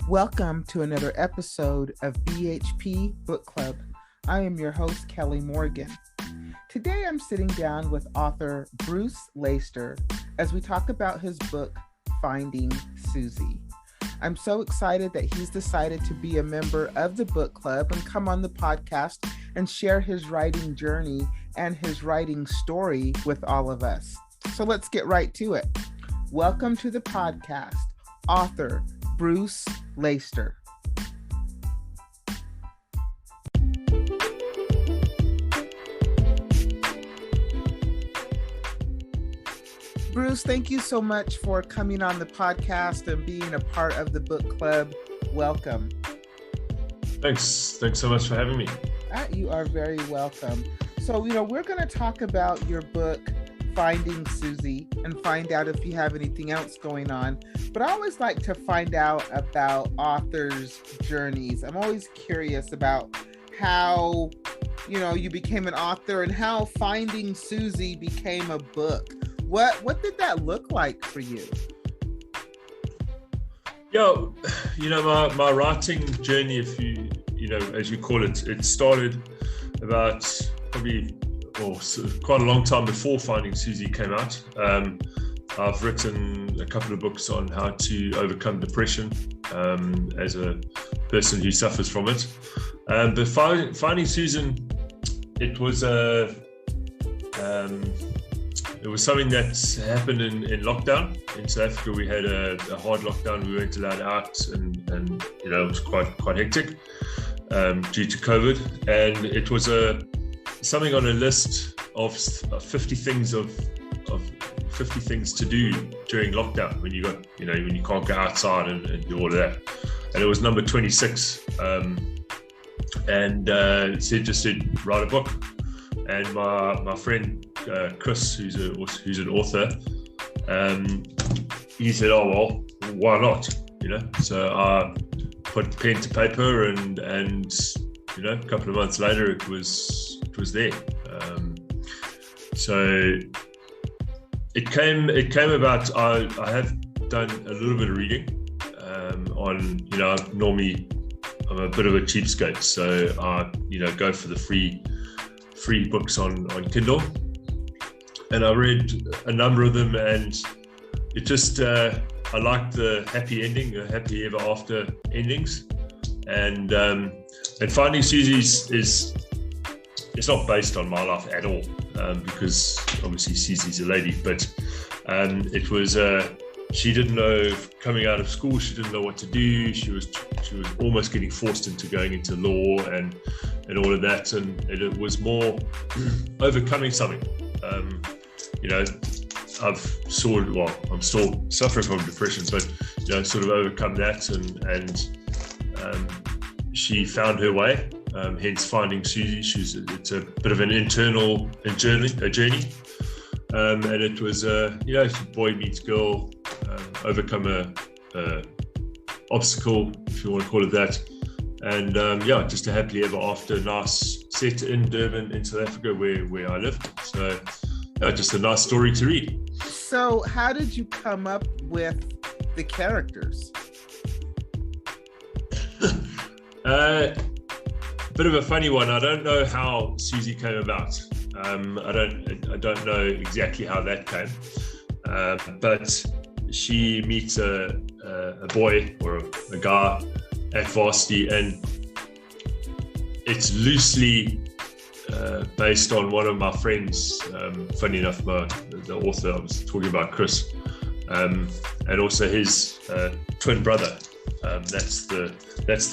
Welcome to another episode of BHP Book Club. I am your host, Kelly Morgan. Today I'm sitting down with author Bruce Laister as we talk about his book, Finding Suzie. I'm so excited that he's decided to be a member of the book club and come on the podcast and share his writing journey and his writing story with all of us. So let's get right to it. Welcome to the podcast, author Bruce Laister. Bruce, thank you so much for coming on the podcast and being a part of the book club. Welcome. Thanks so much for having me. You are very welcome. So, we're going to talk about your book, Finding Suzie, and find out if you have anything else going on. But I always like to find out about authors' journeys. I'm always curious about how, you became an author and how Finding Suzie became a book. What did that look like for you? Yeah, my writing journey, if you as you call it, it started about quite a long time before Finding Suzie came out. I've written a couple of books on how to overcome depression as a person who suffers from it. But Finding Suzie, it was something that happened in lockdown. In South Africa, we had a hard lockdown. We weren't allowed out, and it was quite hectic due to COVID. And it was something on a list of 50 things of 50 things to do during lockdown when you can't go outside and do all of that. And it was number 26, and it just said write a book. And my friend Chris, who's an author, he said, "Oh well, why not?" So I put pen to paper, and a couple of months later, it was there. So it came about. I have done a little bit of reading on. Normally I'm a bit of a cheapskate, so I go for the free books on Kindle, and I read a number of them, and it just I like the happy ending, the happy ever after endings, and Finding Suzie is it's not based on my life at all, because obviously Suzie's a lady, but it was she didn't know, coming out of school, she didn't know what to do. She was almost getting forced into going into law and all of that, and it was more overcoming something. I'm still suffering from depression, but sort of overcome that, and she found her way. Hence Finding Suzie. It's a bit of an internal journey, and it was boy meets girl, overcome a obstacle, if you want to call it that, and just a happily ever after, nice set in Durban in South Africa where I live. So just a nice story to read. So how did you come up with the characters? Bit of a funny one. I don't know how Suzie came about. I don't know exactly how that came, but she meets a boy or a guy at varsity, and it's loosely based on one of my friends. Funny enough, the author I was talking about, Chris, and also his twin brother. That's the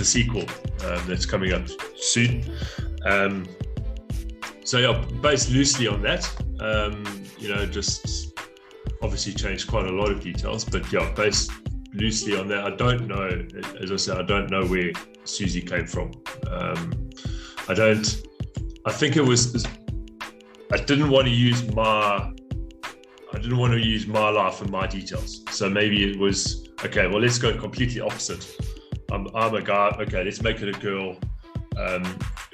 sequel that's coming up soon. Based loosely on that. Just obviously changed quite a lot of details, but based loosely on that. I don't know, as I said, I don't know where Suzie came from. I think it was, I didn't want to use my life and my details. So maybe it was, okay, well, let's go completely opposite. I'm a guy, okay, let's make it a girl.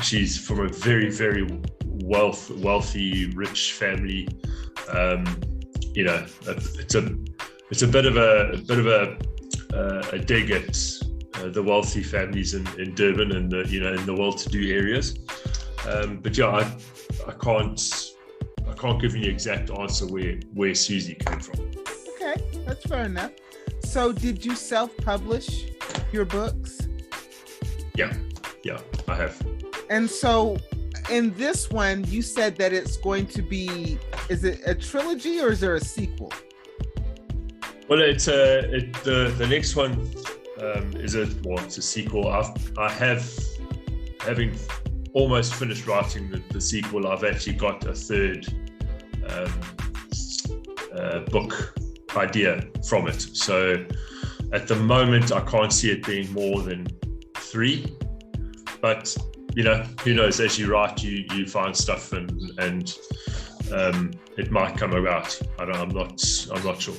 She's from a very, very wealthy, rich family. It's a bit of a dig at the wealthy families in Durban and in the well-to-do areas. But yeah, I can't give you an exact answer where Suzie came from. Okay, that's fair enough. So did you self-publish your books? Yeah, I have. And so in this one, you said that it's going to be, is it a trilogy or is there a sequel? Well, the next one it's a sequel. Having almost finished writing the sequel, I've actually got a third book idea from it. So at the moment, I can't see it being more than 3, but who knows? As you write, you find stuff and it might come about. I'm not sure.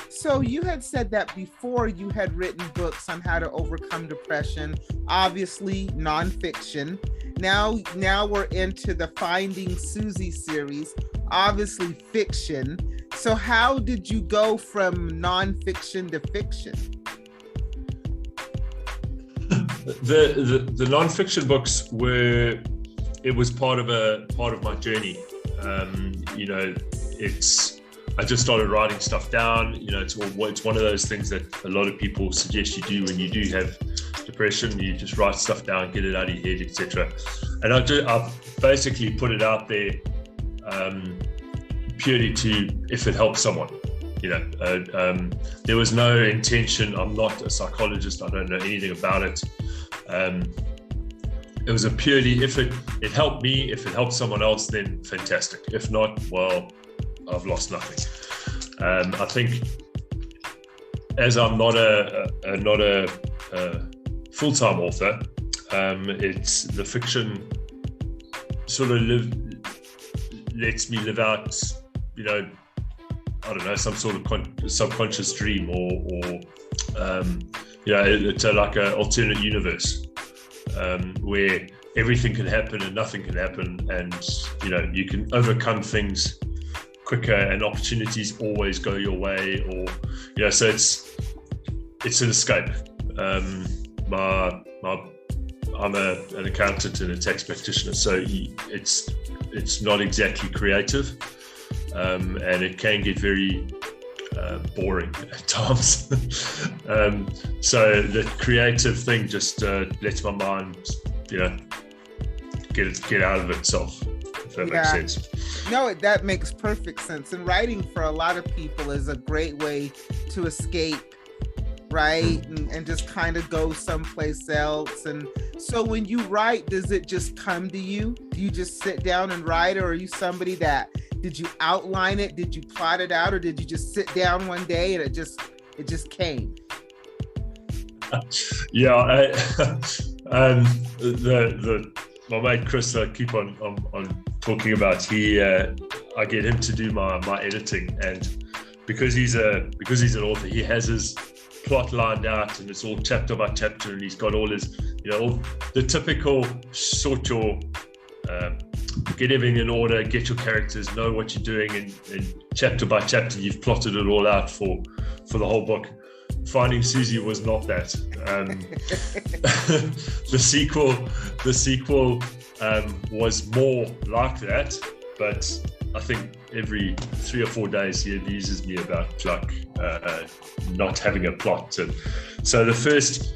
So you had said that before you had written books on how to overcome depression, obviously nonfiction. Now we're into the Finding Suzie series, obviously fiction. So how did you go from nonfiction to fiction? The nonfiction books was part of my journey. I just started writing stuff down. It's one of those things that a lot of people suggest you do when you do have depression. You just write stuff down, get it out of your head, etc. And I basically put it out there purely if it helps someone. There was no intention. I'm not a psychologist. I don't know anything about it. It was a purely, if it helped me, if it helped someone else, then fantastic. If not, well, I've lost nothing. I think, as I'm not a full-time author, it's the fiction sort of lets me live out, I don't know, some sort of subconscious dream, or it's like an alternate universe where everything can happen and nothing can happen, and you can overcome things quicker and opportunities always go your way, or so it's an escape. I'm an accountant and a tax practitioner, so it's not exactly creative, and it can get very boring at times. So the creative thing just lets my mind, get out of itself, if that makes sense. No, that makes perfect sense. And writing for a lot of people is a great way to escape, right? And just kind of go someplace else. And so when you write, does it just come to you? Do you just sit down and write, or are you somebody that, did you outline it? Did you plot it out? Or did you just sit down one day and it just came? Yeah, my mate Chris, I keep on talking about. I get him to do my editing, and because he's an author, he has his plot lined out, and it's all chapter by chapter, and he's got all his, all the typical sort your get everything in order, get your characters, know what you're doing, and chapter by chapter you've plotted it all out for the whole book. Finding Suzie was not that. The sequel was more like that, but I think every 3 or 4 days he abuses me about not having a plot. And so the first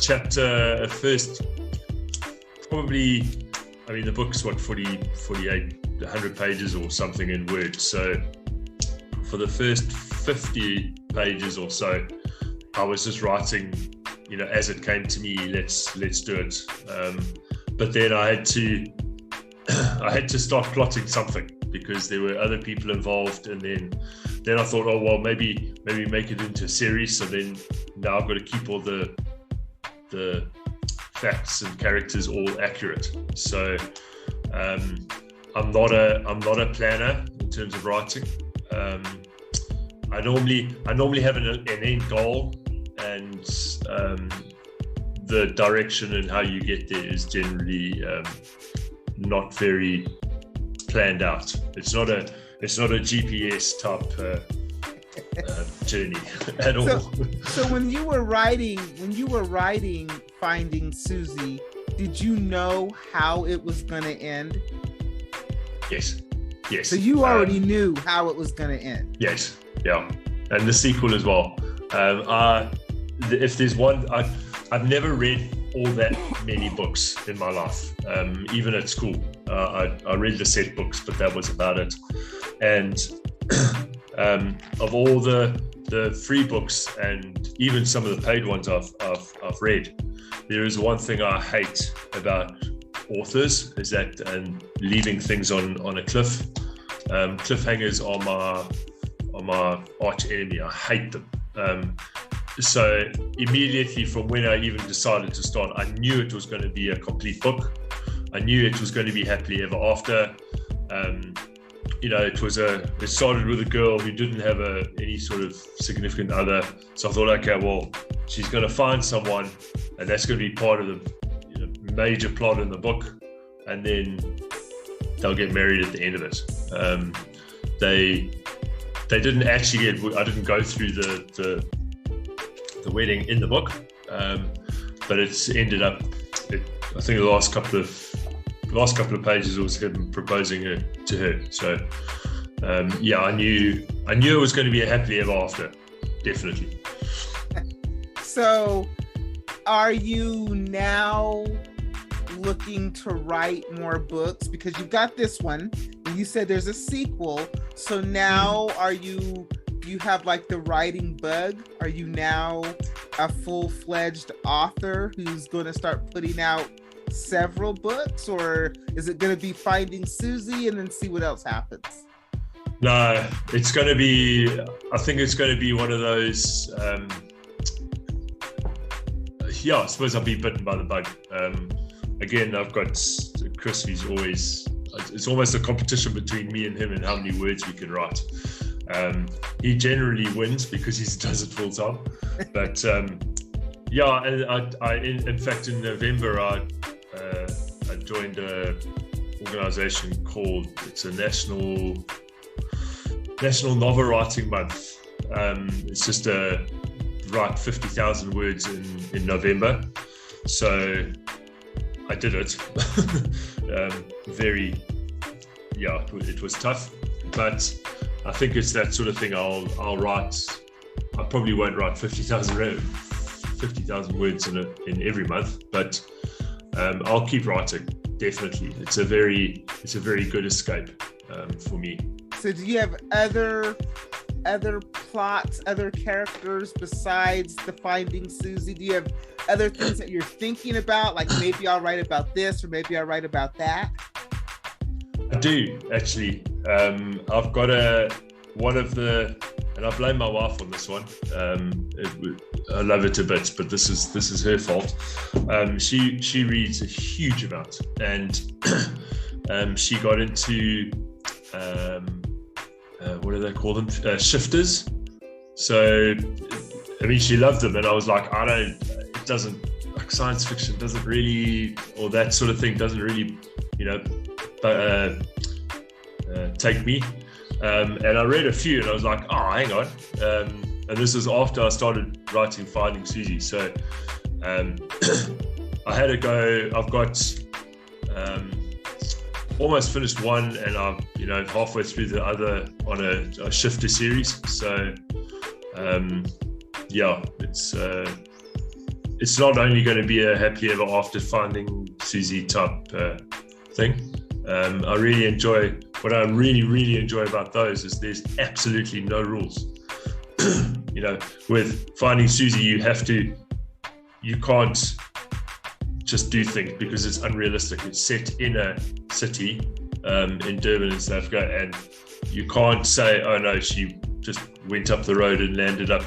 chapter, probably, I mean, the book's 48, 100 pages or something in Word. So for the first 50 pages or so, I was just writing, as it came to me, let's do it. But then I had to start plotting something, because there were other people involved, and then I thought, oh well, maybe make it into a series. So then now I've got to keep all the facts and characters all accurate. So I'm not a planner in terms of writing. I normally have an end goal, and the direction and how you get there is generally not very planned out. It's not a GPS type journey at all. So when you were writing Finding Suzie, did you know how it was going to end? Yes. So you already knew how it was going to end. Yes. Yeah. And the sequel as well. If there's one, I've never read all that many books in my life, even at school. I read the set books, but that was about it. And of all the free books and even some of the paid ones I've read, there is one thing I hate about authors, is that leaving things on a cliff. Cliffhangers are my arch enemy. I hate them. So immediately from when I even decided to start, I knew it was going to be a complete book. I knew it was going to be happily ever after. It started with a girl who didn't have any sort of significant other. So I thought, okay, well, she's going to find someone, and that's going to be part of the major plot in the book, and then they'll get married at the end of it. They didn't actually I didn't go through the wedding in the book, but it's ended up. I think the last couple of pages was him proposing to her. So I knew it was going to be a happily ever after, definitely. So, are you now looking to write more books? Because you got this one, and you said there's a sequel. So now, do you have like the writing bug? Are you now a full-fledged author who's going to start putting out several books, or is it going to be Finding Suzie and then see what else happens? No, it's going to be, I think it's going to be one of those, I suppose I'll be bitten by the bug. Again, I've got Chris, who's always, it's almost a competition between me and him and how many words we can write. He generally wins because he does it full time. But in fact, in November, I joined an organization called, it's a National Novel Writing Month. It's just write 50,000 words in November. So I did it. It was tough, but I think it's that sort of thing. I'll write. I probably won't write 50,000 words in every month, but I'll keep writing. Definitely, it's a very good escape for me. So, do you have other plots, other characters besides the Finding Suzie? Do you have other things that you're thinking about? Like maybe I'll write about this, or maybe I'll write about that. I do actually. I've got and I blame my wife on this one. I love it a bit, but this is her fault. She reads a huge amount, and she got into what do they call them? Shifters. So, I mean, she loved them, and I was like, it doesn't, like, science fiction doesn't really, or that sort of thing doesn't really, take me. And I read a few, and I was like, hang on. And this was after I started writing Finding Suzie. So I had a go. I've got almost finished one, and I'm halfway through the other on a shifter series. So it's not only going to be a happy ever after Finding Suzie type thing. I really enjoy, what I really enjoy about those is there's absolutely no rules. With Finding Suzie, you can't just do things because it's unrealistic. It's set in a city in Durban in South Africa, and you can't say, oh no, she just went up the road and landed up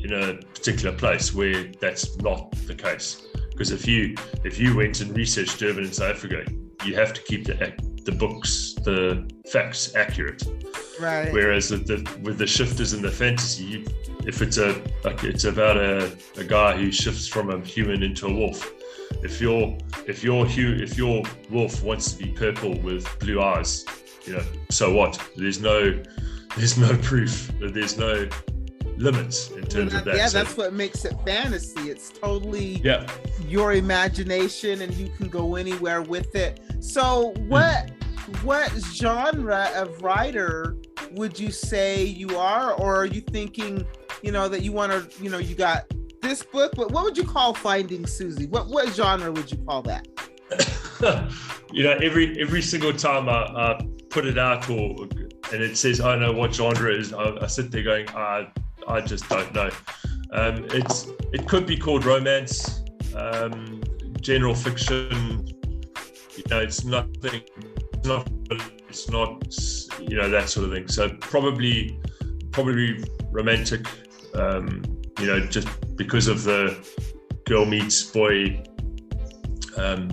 in a particular place, where that's not the case. Because if you went and researched Durban in South Africa, you have to keep the books, the facts accurate. Right. Whereas with the shifters and the fantasy, if it's about a guy who shifts from a human into a wolf, if your wolf wants to be purple with blue eyes, so what? There's no there's no proof, there's no limits in terms of that. Yeah, that's what makes it fantasy. It's totally your imagination, and you can go anywhere with it. So what genre of writer would you say you are? Or are you thinking, that you want to, you got this book, but what would you call Finding Suzie? What genre would you call that? Every single time I put it out and it says I know what genre it is, I sit there going, I just don't know. It could be called romance, general fiction. It's nothing. It's not that sort of thing. So probably romantic. Just because of the girl meets boy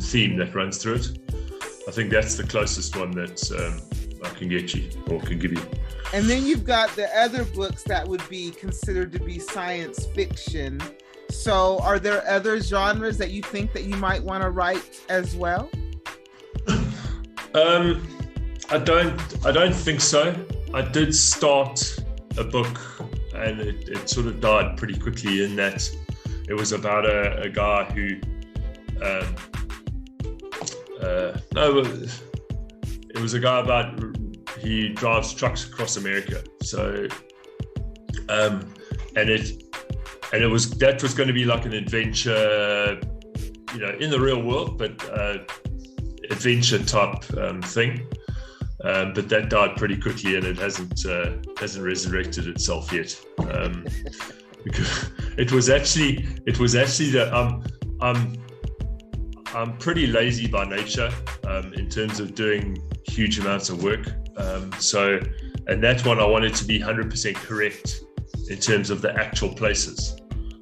theme that runs through it. I think that's the closest one that I can get you or can give you. And then you've got the other books that would be considered to be science fiction. So are there other genres that you think that you might want to write as well? I don't think so. I did start a book and it sort of died pretty quickly, in that it was about a guy who it was a guy about he drives trucks across America. So that was going to be like an adventure, in the real world, but adventure type thing. But that died pretty quickly, and it hasn't resurrected itself yet. Because it was actually that I'm pretty lazy by nature in terms of doing huge amounts of work. And that one I wanted to be 100% correct in terms of the actual places.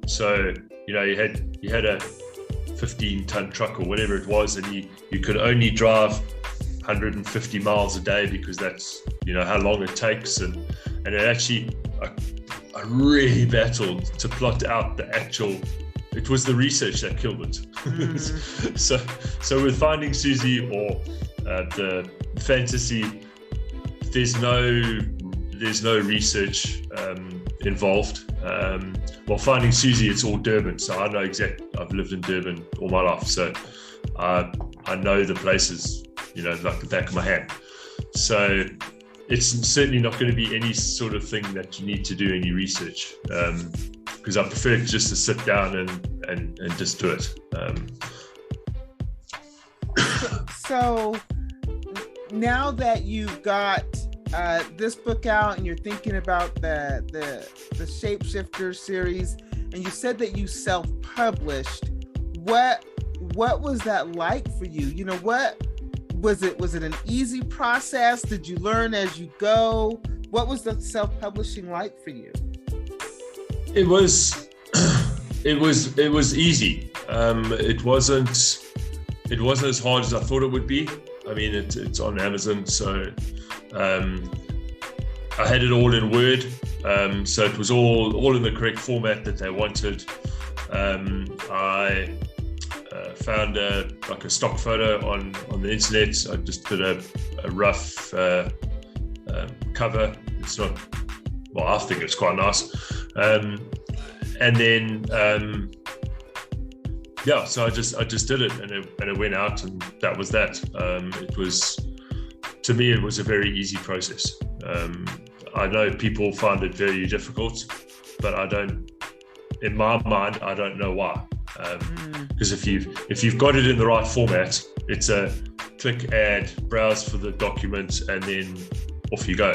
So you had a 15-ton truck or whatever it was, and you could only drive 150 miles a day because that's how long it takes, and it actually I really battled to plot out the actual. It was the research that killed it. So with Finding Suzie or the fantasy, there's no research involved. Well, Finding Suzie, it's all Durban, so I know exactly. I've lived in Durban all my life, so I know the places, like the back of my hand. So it's certainly not going to be any sort of thing that you need to do any research, because I prefer just to sit down and just do it. So now that you've got this book out and you're thinking about the Shapeshifter series, and you said that you self-published, what was that like for you? What was it? Was it an easy process? Did you learn as you go? What was the self-publishing like for you? It was easy. It wasn't as hard as I thought it would be. I mean, it's on Amazon, so I had it all in Word, so it was all in the correct format that they wanted. I found a stock photo on the internet. I just did a rough cover. It's not, well, I think it's quite nice. And then so I just did it, and it went out, and that was that. To me, it was a very easy process. I know people find it very difficult, but in my mind, I don't know why. Because if you've got it in the right format, it's a click, add, browse for the document, and then off you go.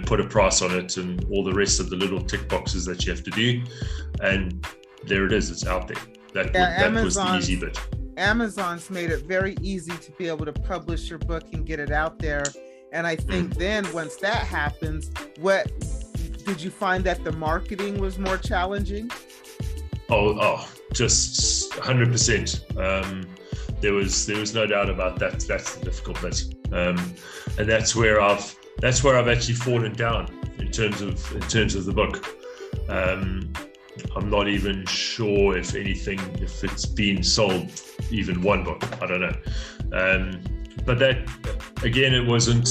Put a price on it and all the rest of the little tick boxes that you have to do, and there it is. It's out there. That was the easy bit. Amazon's made it very easy to be able to publish your book and get it out there. And I think then once that happens, what did you find that the marketing was more challenging? Oh, just 100%. There was no doubt about that. That's the difficult bit, and that's where I've actually fallen down in terms of the book. I'm not even sure if it's been sold even one book. I don't know. But that, again, it wasn't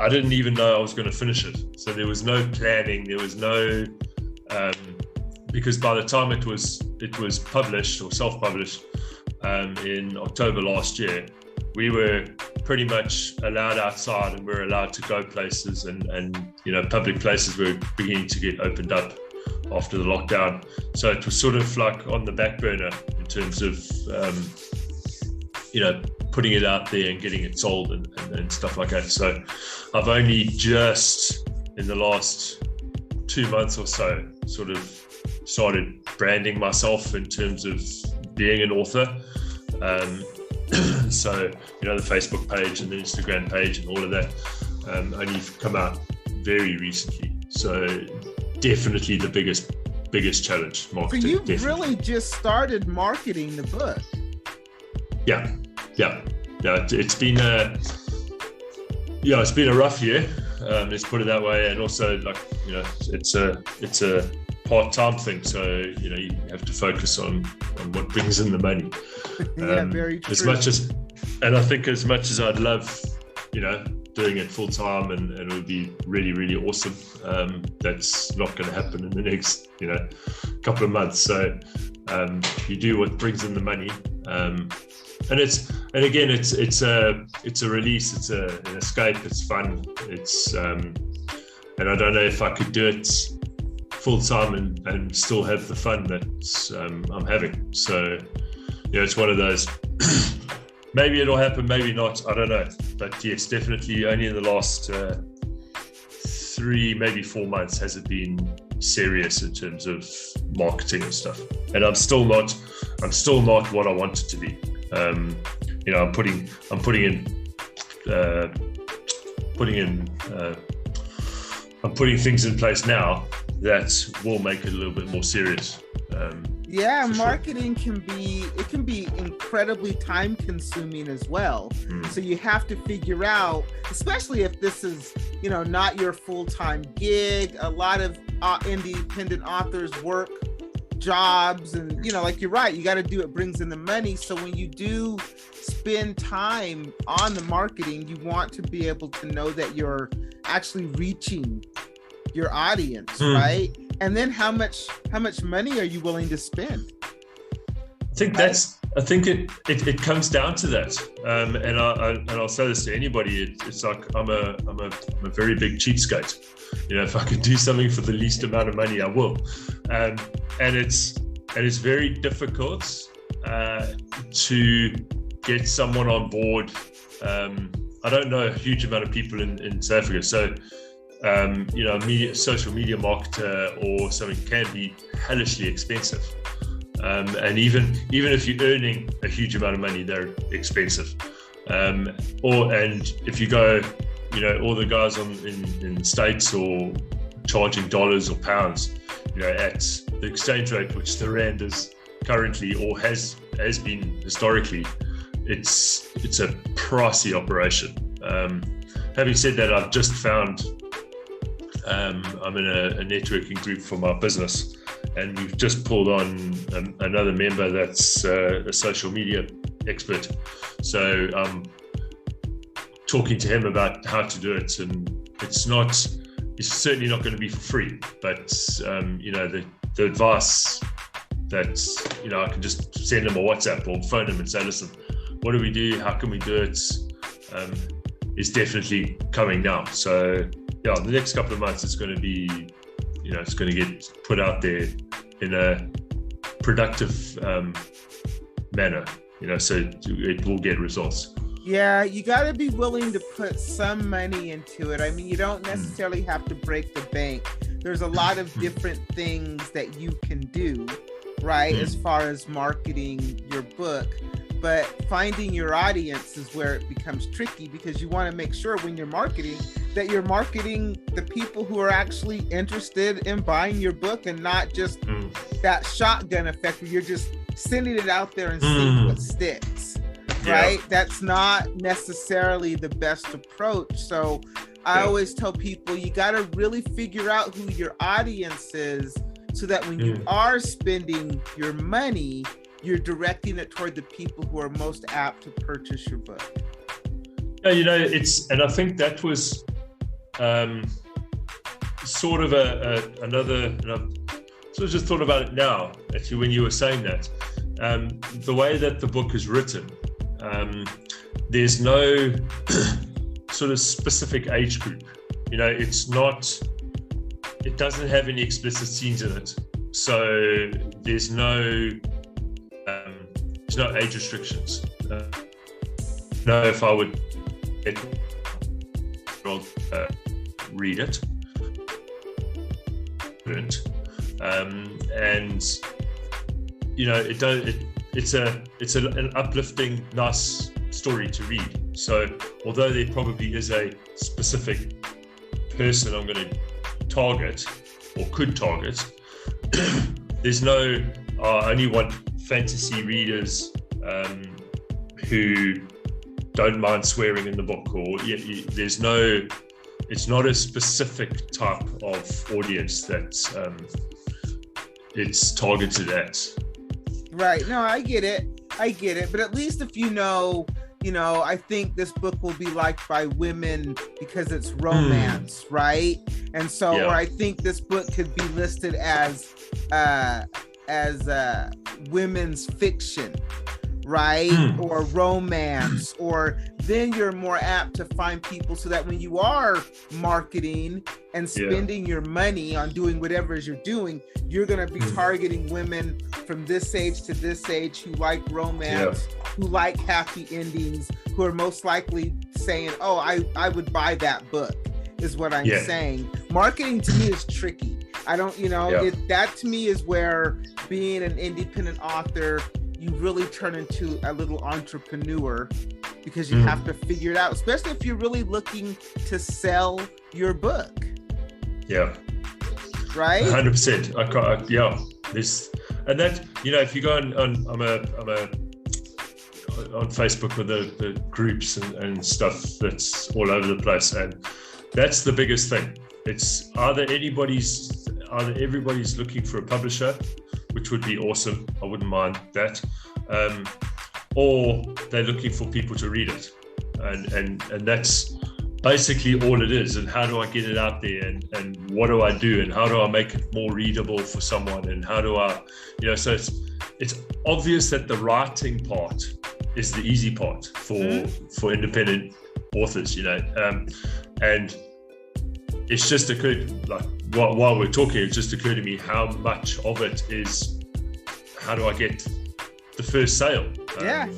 I didn't even know I was going to finish it. So there was no planning. There was no, because by the time it was published or self-published in October last year, we were pretty much allowed outside, and we were allowed to go places, and public places were beginning to get opened up after the lockdown. So it was sort of like on the back burner in terms of putting it out there and getting it sold and stuff like that. So I've only just in the last 2 months or so sort of started branding myself in terms of being an author. So the Facebook page and the Instagram page and all of that only come out very recently. So definitely the biggest challenge, marketing. So you definitely. Really just started marketing the book. Yeah. It's been a rough year. Let's put it that way. And also, it's a part-time thing. So you have to focus on what brings in the money. Yeah, very true. And I think as much as I'd love, doing it full time, and it would be really, really awesome. That's not going to happen in the next, couple of months. So you do what brings in the money. And again, it's a release, it's an escape, it's fun, it's and I don't know if I could do it full time and still have the fun that I'm having. So it's one of those. Maybe it'll happen, maybe not. I don't know. But yes, definitely only in the last 3, maybe 4 months has it been serious in terms of marketing and stuff. And I'm still not what I want it to be. I'm putting things in place now that will make it a little bit more serious. Marketing can be incredibly time consuming as well. So you have to figure out, especially if this is, not your full-time gig. A lot of independent authors work jobs, and like you're right, you got to do it brings in the money. So when you do spend time on the marketing, you want to be able to know that you're actually reaching your audience, right? And then how much money are you willing to spend? I think it comes down to that. And I'll say this to anybody. It's like I'm a very big cheapskate. If I could do something for the least amount of money, I will. And it's very difficult to get someone on board. I don't know a huge amount of people in South Africa, so social media marketer or something can be hellishly expensive. And even if you're earning a huge amount of money, they're expensive. And if you go, all the guys in the States or charging dollars or pounds, at the exchange rate, which the rand is currently or has been historically, it's a pricey operation. Having said that, I've just found I'm in a networking group for my business, and we've just pulled on another member that's a social media expert. So I'm talking to him about how to do it, and it's certainly not going to be for free, but the advice that I can just send him a WhatsApp or phone him and say, listen, what do we do? How can we do it? Is definitely coming now. So the next couple of months it's going to be, it's going to get put out there in a productive manner, so it will get results. Yeah, you got to be willing to put some money into it. I mean, you don't necessarily have to break the bank. There's a lot of different things that you can do, right, as far as marketing your book. But finding your audience is where it becomes tricky, because you want to make sure when you're marketing that you're marketing the people who are actually interested in buying your book, and not just that shotgun effect where you're just sending it out there and seeing what sticks, right? That's not necessarily the best approach. So I always tell people, you got to really figure out who your audience is, so that when you are spending your money, you're directing it toward the people who are most apt to purchase your book. And I think that was sort of another, and I've sort of just thought about it now, actually, when you were saying that. The way that the book is written, there's no sort of specific age group. It doesn't have any explicit scenes in it. So there's no age restrictions. If I would read it. And it's an uplifting, nice story to read. So although there probably is a specific person I'm going to target or could target, there's no I only want fantasy readers who don't mind swearing in the book, or there's no, it's not a specific type of audience that it's targeted at. Right. No, I get it. But at least if I think this book will be liked by women because it's romance, right? And so, or I think this book could be listed as women's fiction, right? Or romance, or then you're more apt to find people, so that when you are marketing and spending your money on doing whatever it is you're doing, you're going to be targeting women from this age to this age who like romance, who like happy endings, who are most likely saying, oh, I would buy that book, is what I'm saying. Marketing to me is tricky. I don't, that to me is where being an independent author, you really turn into a little entrepreneur, because you have to figure it out, especially if you're really looking to sell your book. Yeah. Right? 100%. This, and that, if you go on Facebook with the groups and stuff that's all over the place, and that's the biggest thing. It's either everybody's looking for a publisher, which would be awesome. I wouldn't mind that. Or they're looking for people to read it. And that's basically all it is. And how do I get it out there? And what do I do? And how do I make it more readable for someone? And how do I, so it's obvious that the writing part is the easy part for independent authors, and it's just occurred, like, while we're talking, it just occurred to me how much of it is, how do I get the first sale?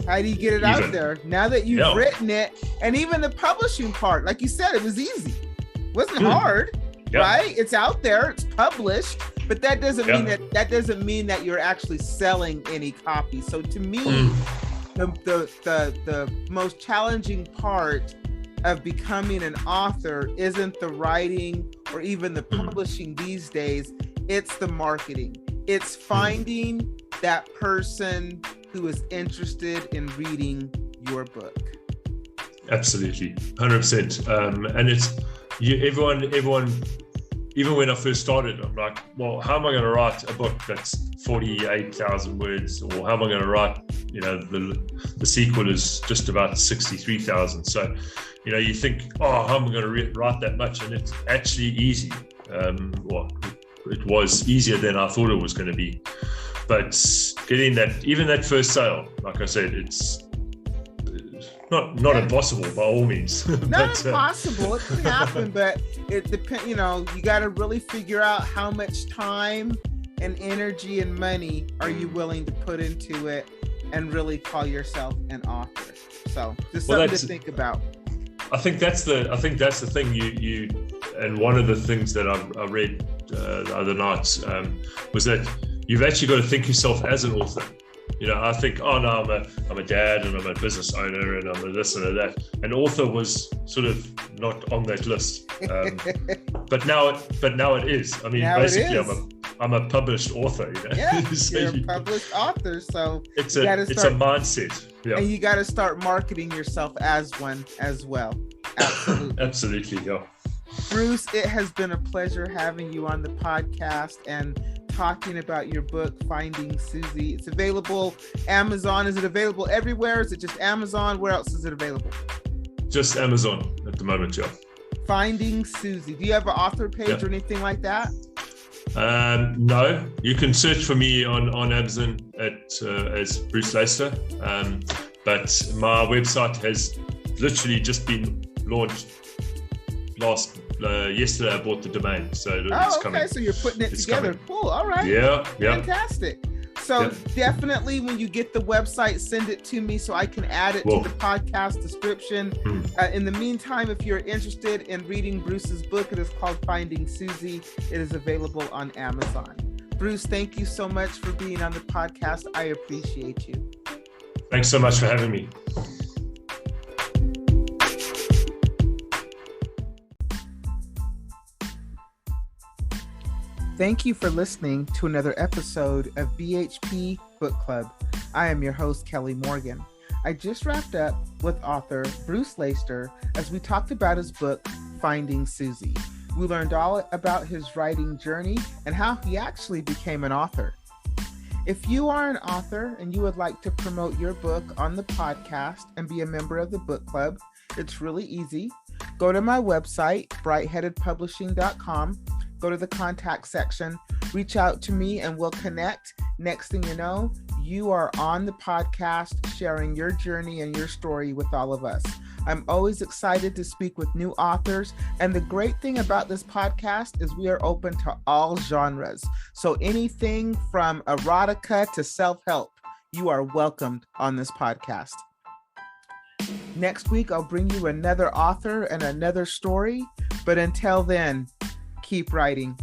How do you get it out there now that you've written it? And even the publishing part, like you said, it was easy. It wasn't hard, right? It's out there, it's published, but that doesn't mean that you're actually selling any copies. So to me, the most challenging part of becoming an author isn't the writing or even the publishing these days. It's the marketing. It's finding that person who is interested in reading your book. Absolutely, 100%. And it's everyone. Even when I first started, I'm like, well, how am I going to write a book that's 48,000 words, or how am I going to write? The sequel is just about 63,000. So, you think, oh, how am I going to write that much? And it's actually easy. It was easier than I thought it was going to be. But getting even that first sale, like I said, it's not impossible by all means. Not impossible. It can happen, but it depends. You got to really figure out how much time and energy and money are you willing to put into it, and really call yourself an author. So just something to think about. I think that's the thing you and one of the things that I read the other night was that you've actually got to think yourself as an author. I think, oh no, I'm a dad and I'm a business owner and I'm a this and a that. An author was sort of not on that list, but now it is. I mean, now basically, I'm a published author. Yeah, so you're a published author, so it's a mindset. Yeah. And you got to start marketing yourself as one as well. Absolutely, yeah. Bruce, it has been a pleasure having you on the podcast and talking about your book, Finding Suzie. It's available Amazon. Is it available everywhere? Is it just Amazon? Where else is it available? Just Amazon at the moment, yeah. Finding Suzie. Do you have an author page or anything like that? No, you can search for me on Amazon as Bruce Laister. But my website has literally just been launched yesterday. I bought the domain, so it's coming. Okay, so you're putting it together. Coming. Cool. All right. Yeah. Fantastic. So definitely when you get the website, send it to me so I can add it to the podcast description. In the meantime, if you're interested in reading Bruce's book, it is called Finding Suzie. It is available on Amazon. Bruce, thank you so much for being on the podcast. I appreciate you. Thanks so much for having me. Thank you for listening to another episode of BHP Book Club. I am your host, Kelly Morgan. I just wrapped up with author Bruce Laister as we talked about his book, Finding Suzie. We learned all about his writing journey and how he actually became an author. If you are an author and you would like to promote your book on the podcast and be a member of the book club, it's really easy. Go to my website, brightheadedpublishing.com. Go to the contact section, reach out to me, and we'll connect. Next thing you know, you are on the podcast sharing your journey and your story with all of us. I'm always excited to speak with new authors. And the great thing about this podcast is we are open to all genres. So anything from erotica to self-help, you are welcomed on this podcast. Next week, I'll bring you another author and another story. But until then, keep writing.